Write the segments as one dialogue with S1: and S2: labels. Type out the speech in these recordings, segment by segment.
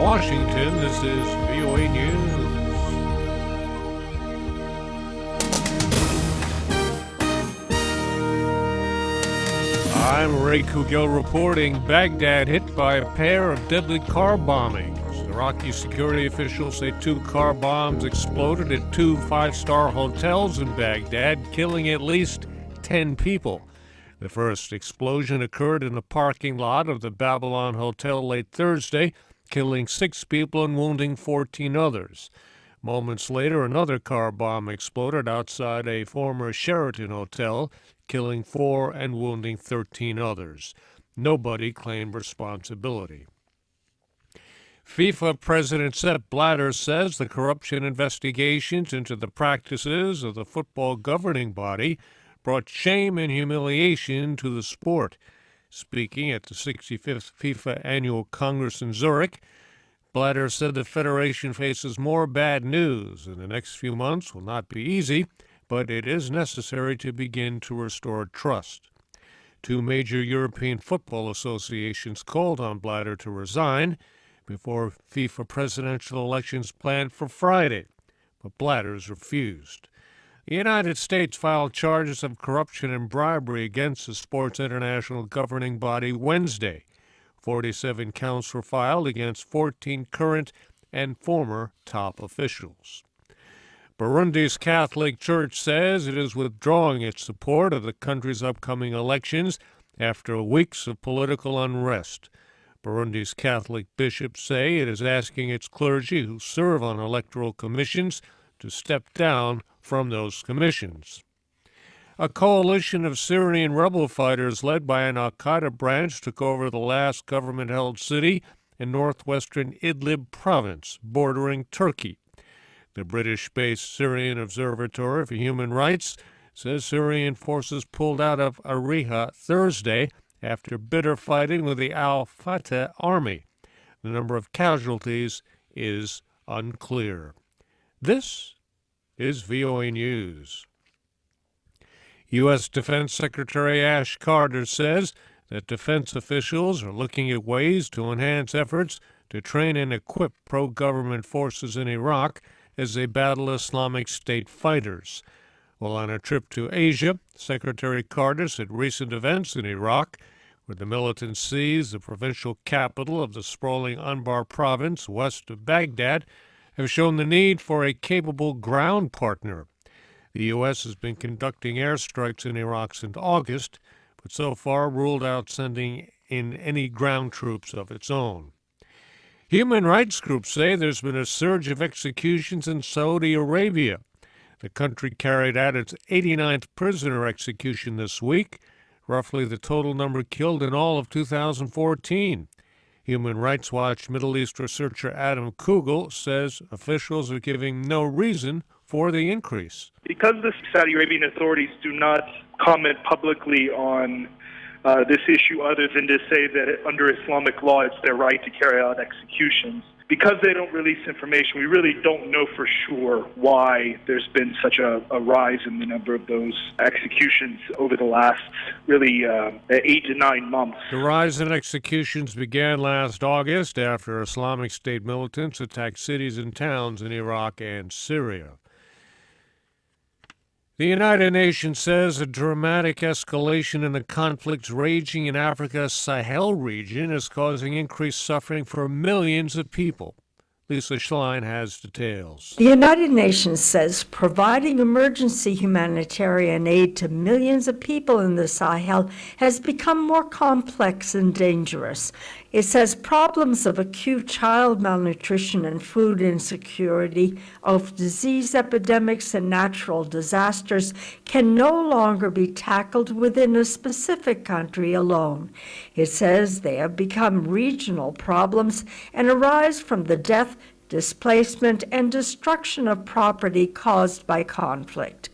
S1: Washington, this is VOA News. I'm Ray Kouguell reporting. Baghdad hit by a pair of deadly car bombings. Iraqi security officials say 2 car bombs exploded at 2 five-star hotels in Baghdad, killing at least 10 people. The first explosion occurred in the parking lot of the Babylon Hotel late Thursday, killing 6 people and wounding 14 others. Moments later, another car bomb exploded outside a former Sheraton Hotel, killing 4 and wounding 13 others. Nobody claimed responsibility. FIFA President Sepp Blatter says the corruption investigations into the practices of the football governing body brought shame and humiliation to the sport. Speaking at the 65th FIFA Annual Congress in Zurich, Blatter said the federation faces more bad news, and the next few months will not be easy, but it is necessary to begin to restore trust. 2 major European football associations called on Blatter to resign before FIFA presidential elections planned for Friday, but Blatter's refused. The United States filed charges of corruption and bribery against the sports international governing body Wednesday. 47 counts were filed against 14 current and former top officials. Burundi's Catholic Church says it is withdrawing its support of the country's upcoming elections after weeks of political unrest. Burundi's Catholic bishops say it is asking its clergy who serve on electoral commissions to step down from those commissions. A coalition of Syrian rebel fighters led by an al-Qaeda branch took over the last government-held city in northwestern Idlib province, bordering Turkey. The British-based Syrian Observatory for Human Rights says Syrian forces pulled out of Ariha Thursday after bitter fighting with the al-Fatah army. The number of casualties is unclear. This is VOA News. U.S. Defense Secretary Ash Carter says that defense officials are looking at ways to enhance efforts to train and equip pro-government forces in Iraq as they battle Islamic State fighters. While on a trip to Asia, Secretary Carter said recent events in Iraq, where the militant seized the provincial capital of the sprawling Anbar province west of Baghdad, have shown the need for a capable ground partner. The U.S. has been conducting airstrikes in Iraq since August, but so far ruled out sending in any ground troops of its own. Human rights groups say there's been a surge of executions in Saudi Arabia. The country carried out its 89th prisoner execution this week, roughly the total number killed in all of 2014. Human Rights Watch Middle East researcher Ray Kouguell says officials are giving no reason for the increase.
S2: Because the Saudi Arabian authorities do not comment publicly on this issue other than to say that under Islamic law it's their right to carry out executions, because they don't release information, we really don't know for sure why there's been such a rise in the number of those executions over the last, really, 8 to 9 months.
S1: The rise in executions began last August after Islamic State militants attacked cities and towns in Iraq and Syria. The United Nations says a dramatic escalation in the conflicts raging in Africa's Sahel region is causing increased suffering for millions of people. Lisa Schlein has details.
S3: The United Nations says providing emergency humanitarian aid to millions of people in the Sahel has become more complex and dangerous. It says problems of acute child malnutrition and food insecurity, of disease epidemics and natural disasters can no longer be tackled within a specific country alone. It says they have become regional problems and arise from the death, displacement, and destruction of property caused by conflict.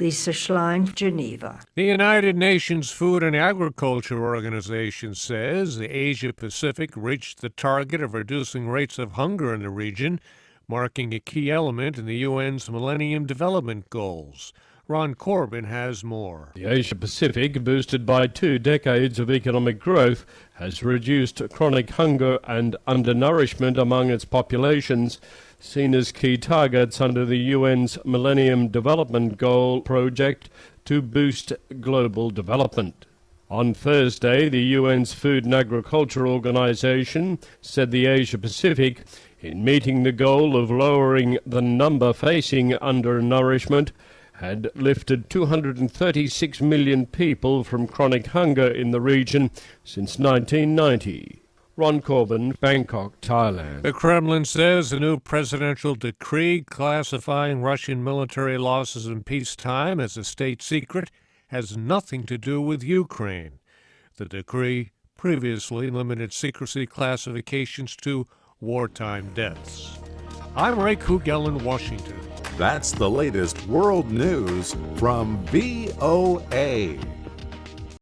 S3: Lisa Schlein, Geneva.
S1: The United Nations Food and Agriculture Organization says the Asia-Pacific reached the target of reducing rates of hunger in the region, marking a key element in the UN's Millennium Development Goals. Ron Corbin has more.
S4: The Asia-Pacific, boosted by 2 decades of economic growth, has reduced chronic hunger and undernourishment among its populations, seen as key targets under the UN's Millennium Development Goal project to boost global development. On Thursday, the UN's Food and Agriculture Organization said the Asia-Pacific, in meeting the goal of lowering the number facing undernourishment, had lifted 236 million people from chronic hunger in the region since 1990. Ron Corbin, Bangkok, Thailand.
S1: The Kremlin says a new presidential decree classifying Russian military losses in peacetime as a state secret has nothing to do with Ukraine. The decree previously limited secrecy classifications to wartime deaths. I'm Ray Kouguell in Washington.
S5: That's the latest world news from VOA.